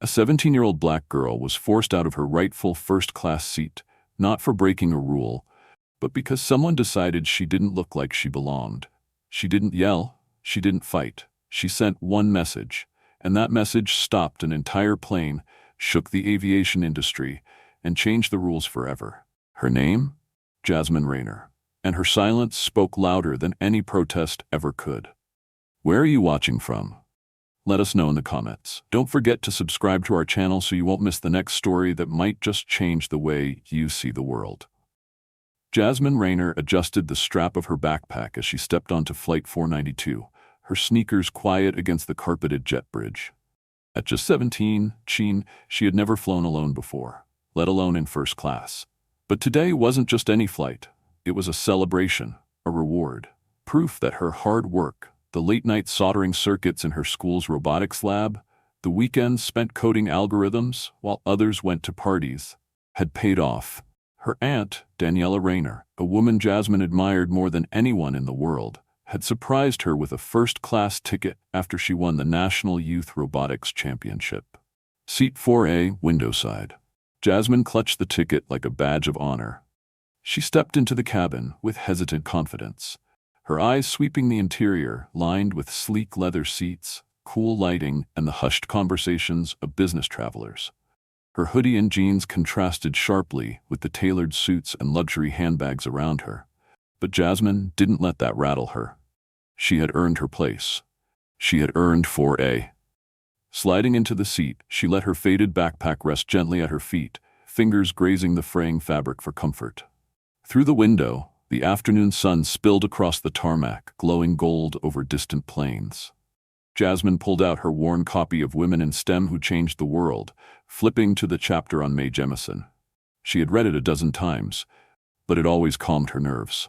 A 17-year-old black girl was forced out of her rightful first-class seat, not for breaking a rule, but because someone decided she didn't look like she belonged. She didn't yell, she didn't fight. She sent one message, and that message stopped an entire plane, shook the aviation industry, and changed the rules forever. Her name? Jasmine Raynor. And her silence spoke louder than any protest ever could. Where are you watching from? Let us know in the comments. Don't forget to subscribe to our channel so you won't miss the next story that might just change the way you see the world. Jasmine Raynor adjusted the strap of her backpack as she stepped onto Flight 492, her sneakers quiet against the carpeted jet bridge. At just 17, she had never flown alone before, let alone in first class. But today wasn't just any flight. It was a celebration, a reward, proof that her hard work, the late-night soldering circuits in her school's robotics lab, the weekends spent coding algorithms while others went to parties, had paid off. Her aunt, Daniela Raynor, a woman Jasmine admired more than anyone in the world, had surprised her with a first-class ticket after she won the National Youth Robotics Championship. Seat 4A, window side. Jasmine clutched the ticket like a badge of honor. She stepped into the cabin with hesitant confidence, her eyes sweeping the interior, lined with sleek leather seats, cool lighting, and the hushed conversations of business travelers. Her hoodie and jeans contrasted sharply with the tailored suits and luxury handbags around her. But Jasmine didn't let that rattle her. She had earned her place. She had earned 4A. Sliding into the seat, she let her faded backpack rest gently at her feet, fingers grazing the fraying fabric for comfort. Through the window, the afternoon sun spilled across the tarmac, glowing gold over distant plains. Jasmine pulled out her worn copy of Women in STEM Who Changed the World, flipping to the chapter on Mae Jemison. She had read it a dozen times, but it always calmed her nerves.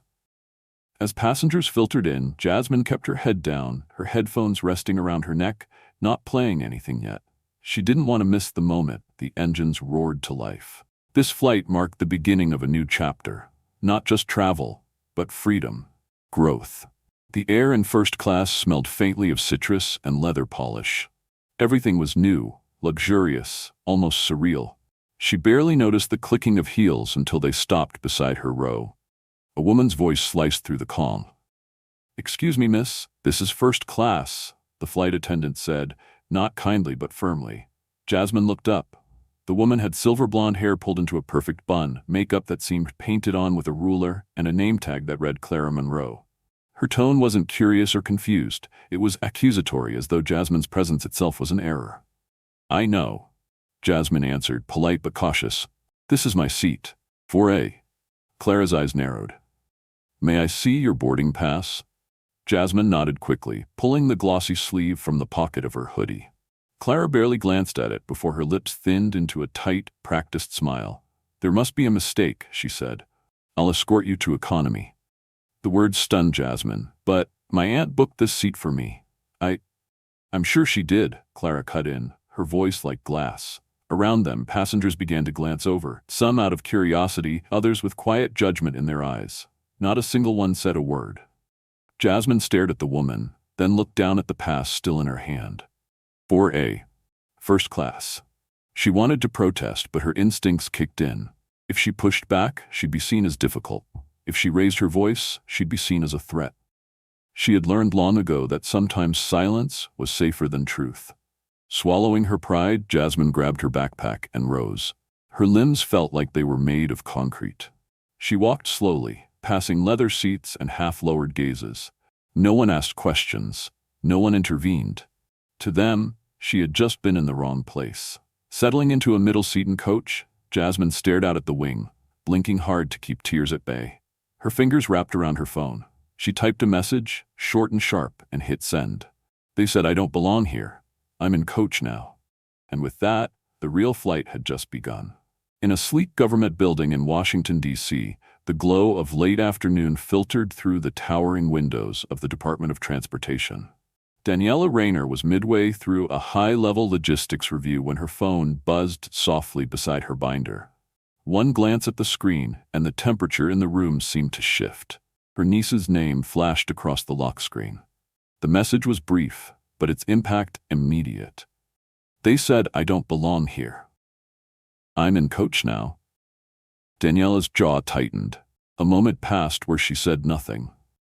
As passengers filtered in, Jasmine kept her head down, her headphones resting around her neck, not playing anything yet. She didn't want to miss the moment the engines roared to life. This flight marked the beginning of a new chapter. Not just travel, but freedom, growth. The air in first class smelled faintly of citrus and leather polish. Everything was new, luxurious, almost surreal. She barely noticed the clicking of heels until they stopped beside her row. A woman's voice sliced through the calm. "Excuse me, miss, this is first class," the flight attendant said, not kindly but firmly. Jasmine looked up. The woman had silver blonde hair pulled into a perfect bun, makeup that seemed painted on with a ruler, and a name tag that read Clara Monroe. Her tone wasn't curious or confused. It was accusatory, as though Jasmine's presence itself was an error. "I know," Jasmine answered, polite but cautious. "This is my seat. 4A. Clara's eyes narrowed. "May I see your boarding pass?" Jasmine nodded quickly, pulling the glossy sleeve from the pocket of her hoodie. Clara barely glanced at it before her lips thinned into a tight, practiced smile. "There must be a mistake," she said. "I'll escort you to economy." The words stunned Jasmine. "But my aunt booked this seat for me." I'm sure she did," Clara cut in, her voice like glass. Around them, passengers began to glance over, some out of curiosity, others with quiet judgment in their eyes. Not a single one said a word. Jasmine stared at the woman, then looked down at the pass still in her hand. 4A. First class. She wanted to protest, but her instincts kicked in. If she pushed back, she'd be seen as difficult. If she raised her voice, she'd be seen as a threat. She had learned long ago that sometimes silence was safer than truth. Swallowing her pride, Jasmine grabbed her backpack and rose. Her limbs felt like they were made of concrete. She walked slowly, passing leather seats and half-lowered gazes. No one asked questions. No one intervened. To them, she had just been in the wrong place. Settling into a middle-seat coach, Jasmine stared out at the wing, blinking hard to keep tears at bay. Her fingers wrapped around her phone. She typed a message, short and sharp, and hit send. "They said I don't belong here. I'm in coach now." And with that, the real flight had just begun. In a sleek government building in Washington, D.C., the glow of late afternoon filtered through the towering windows of the Department of Transportation. Daniela Raynor was midway through a high-level logistics review when her phone buzzed softly beside her binder. One glance at the screen, and the temperature in the room seemed to shift. Her niece's name flashed across the lock screen. The message was brief, but its impact immediate. They said I don't belong here. I'm in coach now. Daniela's jaw tightened. A moment passed where she said nothing.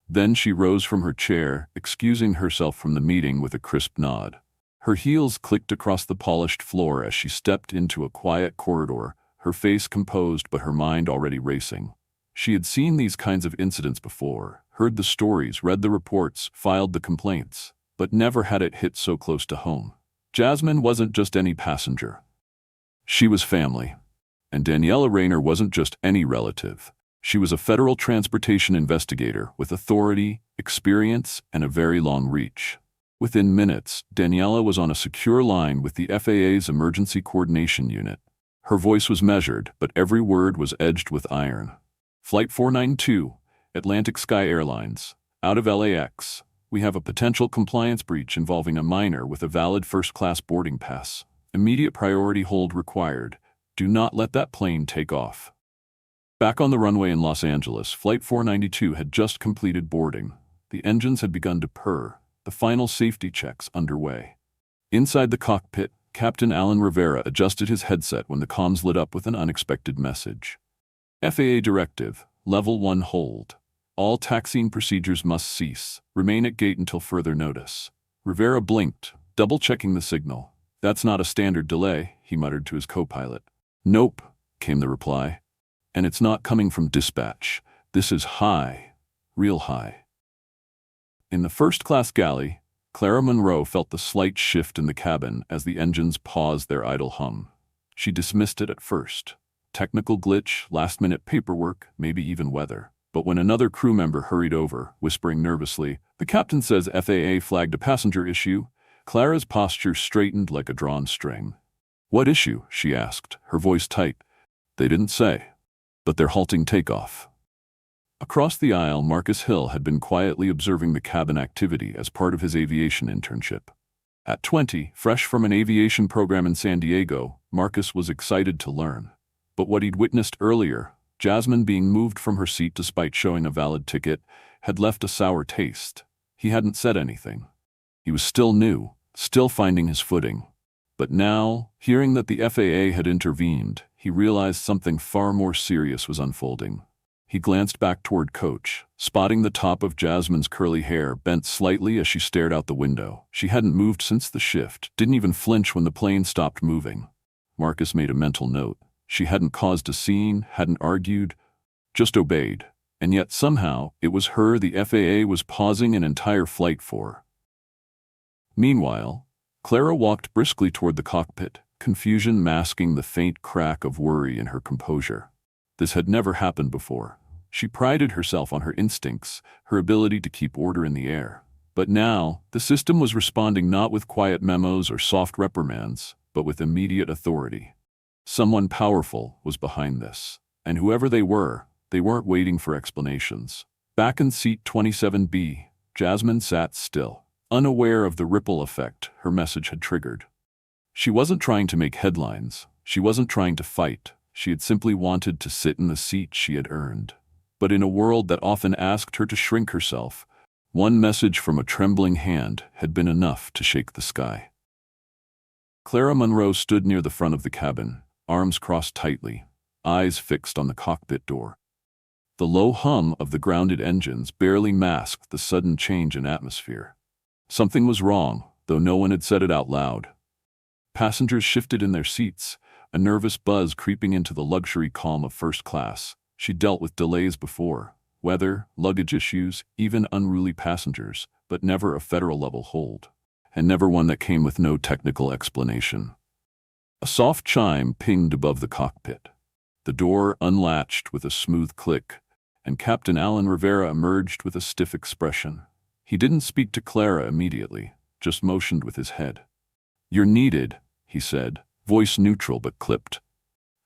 Then she rose from her chair, excusing herself from the meeting with a crisp nod. Her heels clicked across the polished floor as she stepped into a quiet corridor, her face composed but her mind already racing. She had seen these kinds of incidents before, heard the stories, read the reports, filed the complaints, but never had it hit so close to home. Jasmine wasn't just any passenger. She was family. And Daniela Rayner wasn't just any relative. She was a federal transportation investigator with authority, experience, and a very long reach. Within minutes, Daniela was on a secure line with the FAA's Emergency Coordination Unit. Her voice was measured, but every word was edged with iron. Flight 492, Atlantic Sky Airlines, out of LAX. We have a potential compliance breach involving a minor with a valid first-class boarding pass. Immediate priority hold required. Do not let that plane take off. Back on the runway in Los Angeles, Flight 492 had just completed boarding. The engines had begun to purr, the final safety checks underway. Inside the cockpit, Captain Alan Rivera adjusted his headset when the comms lit up with an unexpected message. FAA Directive, Level 1 hold. All taxiing procedures must cease. Remain at gate until further notice. Rivera blinked, double-checking the signal. That's not a standard delay, he muttered to his co-pilot. Nope, came the reply. And it's not coming from dispatch. This is high, real high. In the first-class galley, Clara Monroe felt the slight shift in the cabin as the engines paused their idle hum. She dismissed it at first. Technical glitch, last-minute paperwork, maybe even weather. But when another crew member hurried over, whispering nervously, "The captain says FAA flagged a passenger issue," Clara's posture straightened like a drawn string. "What issue?" she asked, her voice tight. "They didn't say. But they're halting takeoff." Across the aisle, Marcus Hill had been quietly observing the cabin activity as part of his aviation internship. At 20, fresh from an aviation program in San Diego, Marcus was excited to learn. But what he'd witnessed earlier, Jasmine being moved from her seat despite showing a valid ticket, had left a sour taste. He hadn't said anything. He was still new, still finding his footing. But now, hearing that the FAA had intervened, he realized something far more serious was unfolding. He glanced back toward Coach, spotting the top of Jasmine's curly hair bent slightly as she stared out the window. She hadn't moved since the shift, didn't even flinch when the plane stopped moving. Marcus made a mental note. She hadn't caused a scene, hadn't argued, just obeyed. And yet somehow, it was her the FAA was pausing an entire flight for. Meanwhile, Clara walked briskly toward the cockpit, confusion masking the faint crack of worry in her composure. This had never happened before. She prided herself on her instincts, her ability to keep order in the air. But now, the system was responding not with quiet memos or soft reprimands, but with immediate authority. Someone powerful was behind this, and whoever they weren't waiting for explanations. Back in seat 27B, Jasmine sat still, unaware of the ripple effect her message had triggered. She wasn't trying to make headlines. She wasn't trying to fight. She had simply wanted to sit in the seat she had earned. But in a world that often asked her to shrink herself, one message from a trembling hand had been enough to shake the sky. Clara Monroe stood near the front of the cabin, arms crossed tightly, eyes fixed on the cockpit door. The low hum of the grounded engines barely masked the sudden change in atmosphere. Something was wrong, though no one had said it out loud. Passengers shifted in their seats, a nervous buzz creeping into the luxury calm of first class. She dealt with delays before, weather, luggage issues, even unruly passengers, but never a federal-level hold, and never one that came with no technical explanation. A soft chime pinged above the cockpit. The door unlatched with a smooth click, and Captain Alan Rivera emerged with a stiff expression. He didn't speak to Clara immediately, just motioned with his head. "You're needed," he said, voice neutral but clipped.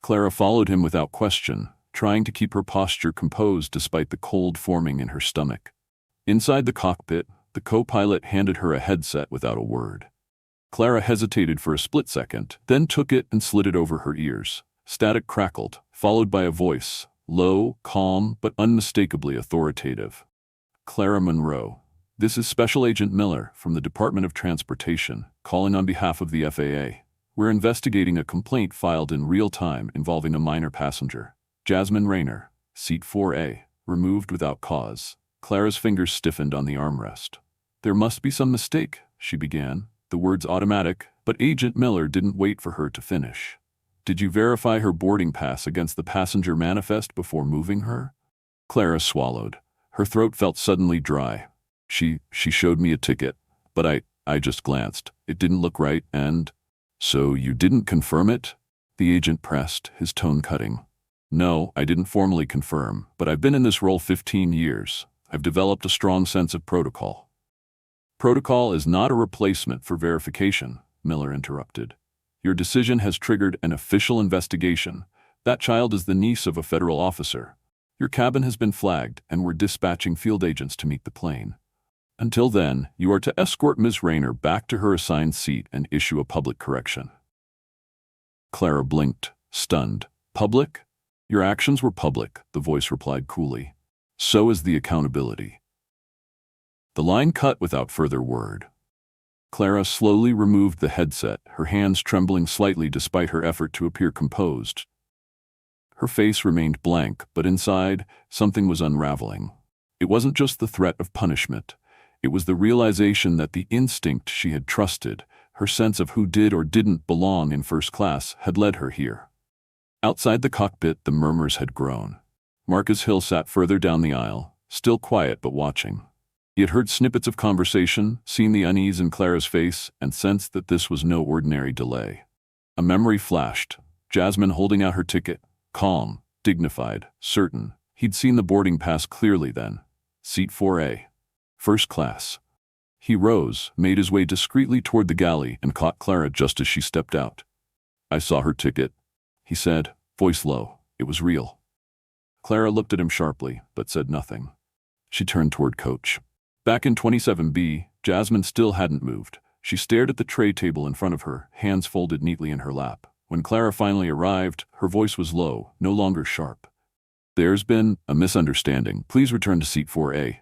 Clara followed him without question, trying to keep her posture composed despite the cold forming in her stomach. Inside the cockpit, the co-pilot handed her a headset without a word. Clara hesitated for a split second, then took it and slid it over her ears. Static crackled, followed by a voice, low, calm, but unmistakably authoritative. "Clara Monroe, this is Special Agent Miller from the Department of Transportation, calling on behalf of the FAA. We're investigating a complaint filed in real time involving a minor passenger. Jasmine Rayner, seat 4A, removed without cause. Clara's fingers stiffened on the armrest. There must be some mistake, she began, the words automatic, but Agent Miller didn't wait for her to finish. Did you verify her boarding pass against the passenger manifest before moving her? Clara swallowed. Her throat felt suddenly dry. She showed me a ticket, but I just glanced. It didn't look right, and… So you didn't confirm it? The agent pressed, his tone cutting. No, I didn't formally confirm, but I've been in this role 15 years. I've developed a strong sense of protocol. Protocol is not a replacement for verification, Miller interrupted. Your decision has triggered an official investigation. That child is the niece of a federal officer. Your cabin has been flagged, and we're dispatching field agents to meet the plane. Until then, you are to escort Ms. Rayner back to her assigned seat and issue a public correction. Clara blinked, stunned. Public? Your actions were public, the voice replied coolly. So is the accountability. The line cut without further word. Clara slowly removed the headset, her hands trembling slightly despite her effort to appear composed. Her face remained blank, but inside, something was unraveling. It wasn't just the threat of punishment. It was the realization that the instinct she had trusted, her sense of who did or didn't belong in first class, had led her here. Outside the cockpit, the murmurs had grown. Marcus Hill sat further down the aisle, still quiet but watching. He had heard snippets of conversation, seen the unease in Clara's face, and sensed that this was no ordinary delay. A memory flashed. Jasmine holding out her ticket, calm, dignified, certain. He'd seen the boarding pass clearly then. Seat 4A. First class. He rose, made his way discreetly toward the galley, and caught Clara just as she stepped out. I saw her ticket, he said, voice low. It was real. Clara looked at him sharply, but said nothing. She turned toward Coach. Back in 27B, Jasmine still hadn't moved. She stared at the tray table in front of her, hands folded neatly in her lap. When Clara finally arrived, her voice was low, no longer sharp. There's been a misunderstanding. Please return to seat 4A.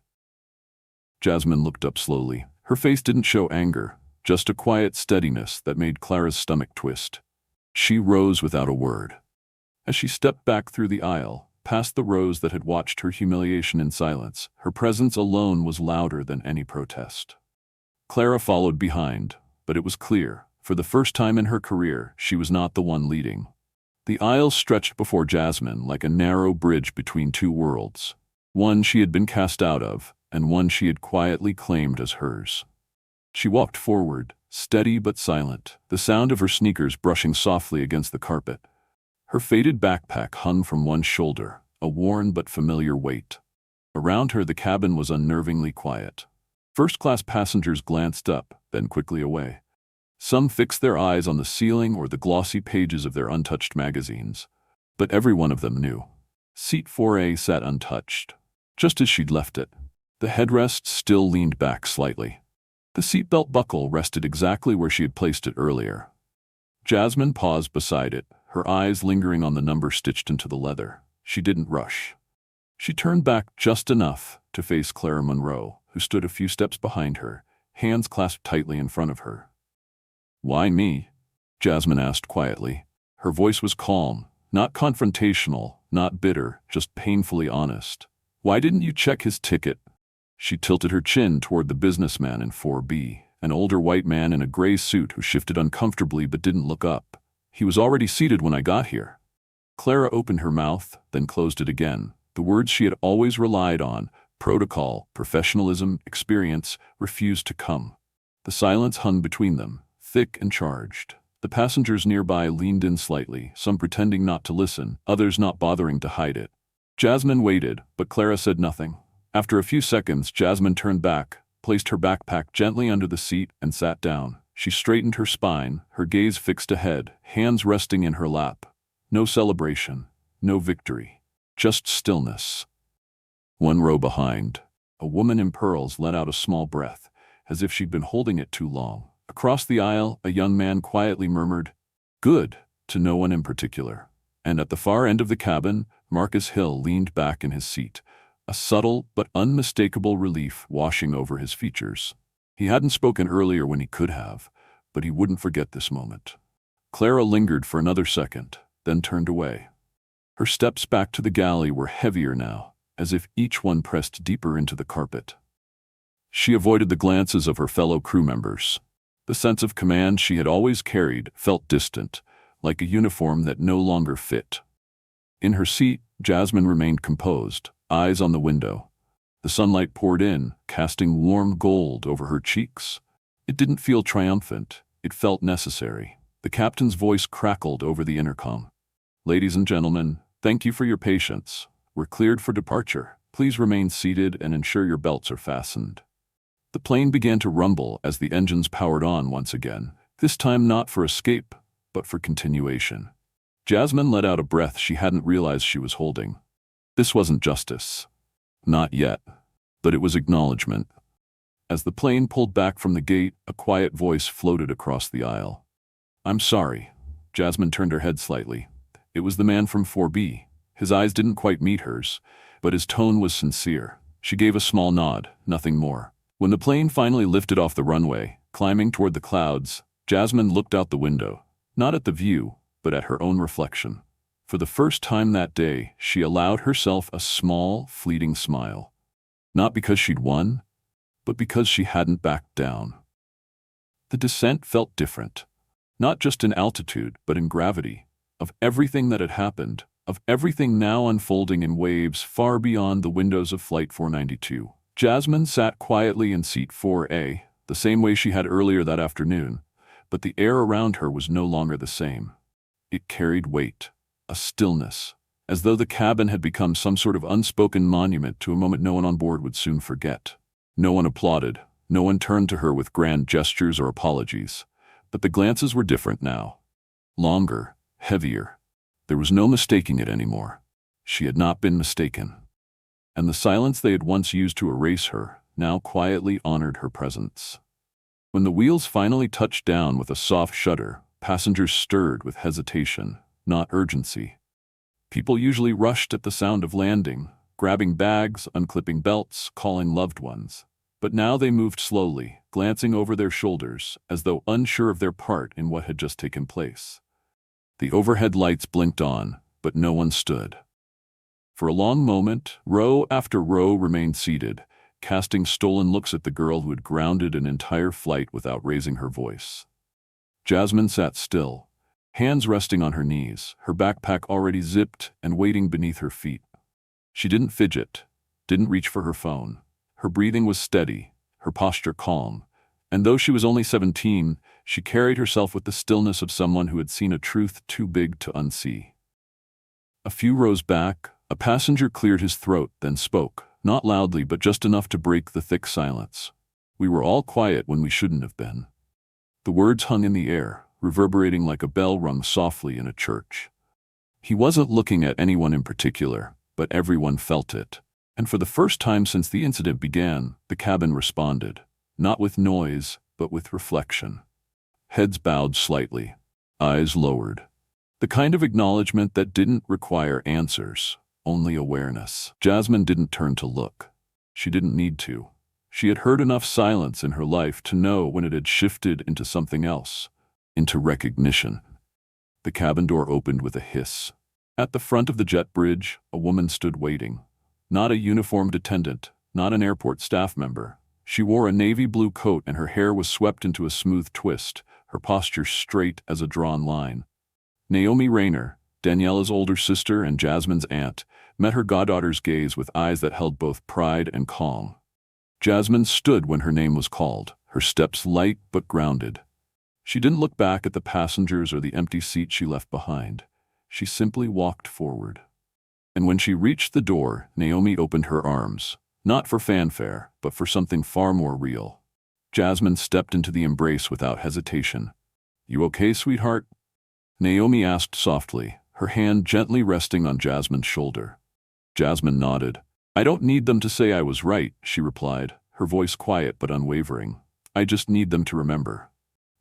Jasmine looked up slowly. Her face didn't show anger, just a quiet steadiness that made Clara's stomach twist. She rose without a word. As she stepped back through the aisle, past the rows that had watched her humiliation in silence, her presence alone was louder than any protest. Clara followed behind, but it was clear, for the first time in her career, she was not the one leading. The aisle stretched before Jasmine like a narrow bridge between two worlds, one she had been cast out of, and one she had quietly claimed as hers. She walked forward, steady but silent, the sound of her sneakers brushing softly against the carpet. Her faded backpack hung from one shoulder, a worn but familiar weight. Around her the cabin was unnervingly quiet. First-class passengers glanced up, then quickly away. Some fixed their eyes on the ceiling or the glossy pages of their untouched magazines. But every one of them knew. Seat 4A sat untouched, just as she'd left it. The headrest still leaned back slightly. The seatbelt buckle rested exactly where she had placed it earlier. Jasmine paused beside it, her eyes lingering on the number stitched into the leather. She didn't rush. She turned back just enough to face Clara Monroe, who stood a few steps behind her, hands clasped tightly in front of her. Why me? Jasmine asked quietly. Her voice was calm, not confrontational, not bitter, just painfully honest. Why didn't you check his ticket? She tilted her chin toward the businessman in 4B, an older white man in a gray suit who shifted uncomfortably but didn't look up. He was already seated when I got here. Clara opened her mouth, then closed it again. The words she had always relied on, protocol, professionalism, experience, refused to come. The silence hung between them, thick and charged. The passengers nearby leaned in slightly, some pretending not to listen, others not bothering to hide it. Jasmine waited, but Clara said nothing. After a few seconds, Jasmine turned back, placed her backpack gently under the seat, and sat down. She straightened her spine, her gaze fixed ahead, hands resting in her lap. No celebration, no victory, just stillness. One row behind, a woman in pearls let out a small breath, as if she'd been holding it too long. Across the aisle, a young man quietly murmured, "Good," to no one in particular. And at the far end of the cabin, Marcus Hill leaned back in his seat, a subtle but unmistakable relief washing over his features. He hadn't spoken earlier when he could have, but he wouldn't forget this moment. Clara lingered for another second, then turned away. Her steps back to the galley were heavier now, as if each one pressed deeper into the carpet. She avoided the glances of her fellow crew members. The sense of command she had always carried felt distant, like a uniform that no longer fit. In her seat, Jasmine remained composed, eyes on the window. The sunlight poured in, casting warm gold over her cheeks. It didn't feel triumphant, it felt necessary. The captain's voice crackled over the intercom. "Ladies and gentlemen, thank you for your patience. We're cleared for departure. Please remain seated and ensure your belts are fastened." The plane began to rumble as the engines powered on once again, this time not for escape, but for continuation. Jasmine let out a breath she hadn't realized she was holding. This wasn't justice. Not yet. But it was acknowledgement. As the plane pulled back from the gate, a quiet voice floated across the aisle. "I'm sorry." Jasmine turned her head slightly. It was the man from 4B. His eyes didn't quite meet hers, but his tone was sincere. She gave a small nod, nothing more. When the plane finally lifted off the runway, climbing toward the clouds, Jasmine looked out the window, not at the view, but at her own reflection. For the first time that day, she allowed herself a small, fleeting smile. Not because she'd won, but because she hadn't backed down. The descent felt different, not just in altitude, but in gravity, of everything that had happened, of everything now unfolding in waves far beyond the windows of Flight 492. Jasmine sat quietly in seat 4A, the same way she had earlier that afternoon, but the air around her was no longer the same. It carried weight, a stillness, as though the cabin had become some sort of unspoken monument to a moment no one on board would soon forget. No one applauded, no one turned to her with grand gestures or apologies, but the glances were different now. Longer, heavier. There was no mistaking it anymore. She had not been mistaken. And the silence they had once used to erase her now quietly honored her presence. When the wheels finally touched down with a soft shudder, passengers stirred with hesitation, not urgency. People usually rushed at the sound of landing, grabbing bags, unclipping belts, calling loved ones. But now they moved slowly, glancing over their shoulders, as though unsure of their part in what had just taken place. The overhead lights blinked on, but no one stood. For a long moment, row after row remained seated, casting stolen looks at the girl who had grounded an entire flight without raising her voice. Jasmine sat still, hands resting on her knees, her backpack already zipped and waiting beneath her feet. She didn't fidget, didn't reach for her phone. Her breathing was steady, her posture calm, and though she was only 17, she carried herself with the stillness of someone who had seen a truth too big to unsee. A few rows back, a passenger cleared his throat, then spoke, not loudly but just enough to break the thick silence. "We were all quiet when we shouldn't have been." The words hung in the air, reverberating like a bell rung softly in a church. He wasn't looking at anyone in particular, but everyone felt it. And for the first time since the incident began, the cabin responded, not with noise, but with reflection. Heads bowed slightly, eyes lowered. The kind of acknowledgement that didn't require answers, only awareness. Jasmine didn't turn to look. She didn't need to. She had heard enough silence in her life to know when it had shifted into something else, into recognition. The cabin door opened with a hiss. At the front of the jet bridge, a woman stood waiting. Not a uniformed attendant, not an airport staff member. She wore a navy blue coat and her hair was swept into a smooth twist, her posture straight as a drawn line. Naomi Rayner, Daniela's older sister and Jasmine's aunt, met her goddaughter's gaze with eyes that held both pride and calm. Jasmine stood when her name was called, her steps light but grounded. She didn't look back at the passengers or the empty seat she left behind. She simply walked forward. And when she reached the door, Naomi opened her arms, not for fanfare, but for something far more real. Jasmine stepped into the embrace without hesitation. "You okay, sweetheart?" Naomi asked softly, her hand gently resting on Jasmine's shoulder. Jasmine nodded. "I don't need them to say I was right," she replied, her voice quiet but unwavering. "I just need them to remember."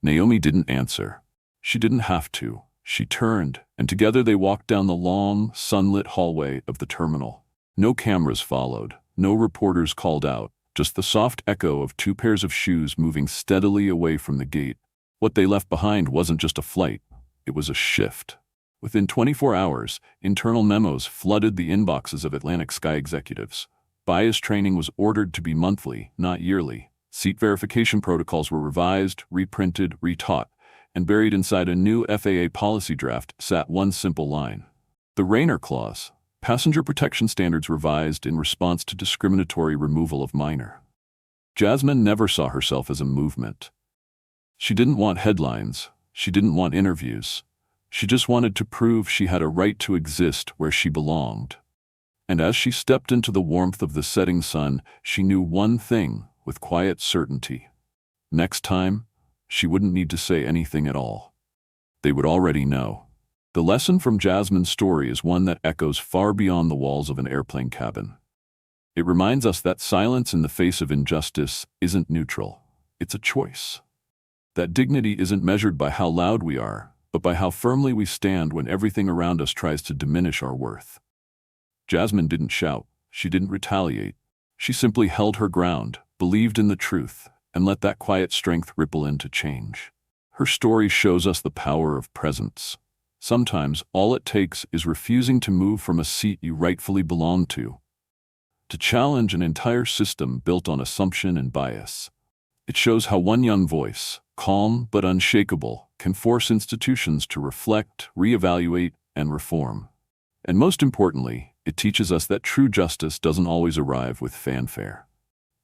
Naomi didn't answer. She didn't have to. She turned, and together they walked down the long, sunlit hallway of the terminal. No cameras followed, no reporters called out, just the soft echo of two pairs of shoes moving steadily away from the gate. What they left behind wasn't just a flight. It was a shift. Within 24 hours, internal memos flooded the inboxes of Atlantic Sky executives. Bias training was ordered to be monthly, not yearly. Seat verification protocols were revised, reprinted, retaught, and buried inside a new FAA policy draft sat one simple line. The Rayner Clause, passenger protection standards revised in response to discriminatory removal of minor. Jasmine never saw herself as a movement. She didn't want headlines. She didn't want interviews. She just wanted to prove she had a right to exist where she belonged. And as she stepped into the warmth of the setting sun, she knew one thing with quiet certainty. Next time, she wouldn't need to say anything at all. They would already know. The lesson from Jasmine's story is one that echoes far beyond the walls of an airplane cabin. It reminds us that silence in the face of injustice isn't neutral. It's a choice. That dignity isn't measured by how loud we are, but by how firmly we stand when everything around us tries to diminish our worth. Jasmine didn't shout. She didn't retaliate. She simply held her ground, believed in the truth, and let that quiet strength ripple into change. Her story shows us the power of presence. Sometimes all it takes is refusing to move from a seat you rightfully belong to challenge an entire system built on assumption and bias. It shows how one young voice, calm but unshakable, can force institutions to reflect, reevaluate, and reform. And most importantly, it teaches us that true justice doesn't always arrive with fanfare.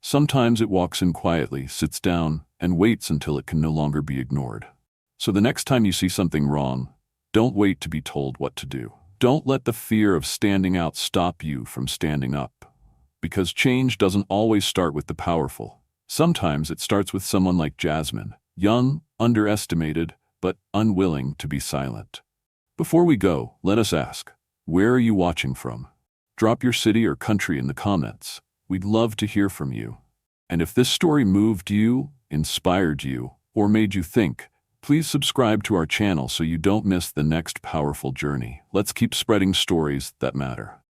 Sometimes it walks in quietly, sits down, and waits until it can no longer be ignored. So the next time you see something wrong, don't wait to be told what to do. Don't let the fear of standing out stop you from standing up. Because change doesn't always start with the powerful. Sometimes it starts with someone like Jasmine, young, underestimated, but unwilling to be silent. Before we go, let us ask, where are you watching from? Drop your city or country in the comments. We'd love to hear from you. And if this story moved you, inspired you, or made you think, please subscribe to our channel so you don't miss the next powerful journey. Let's keep spreading stories that matter.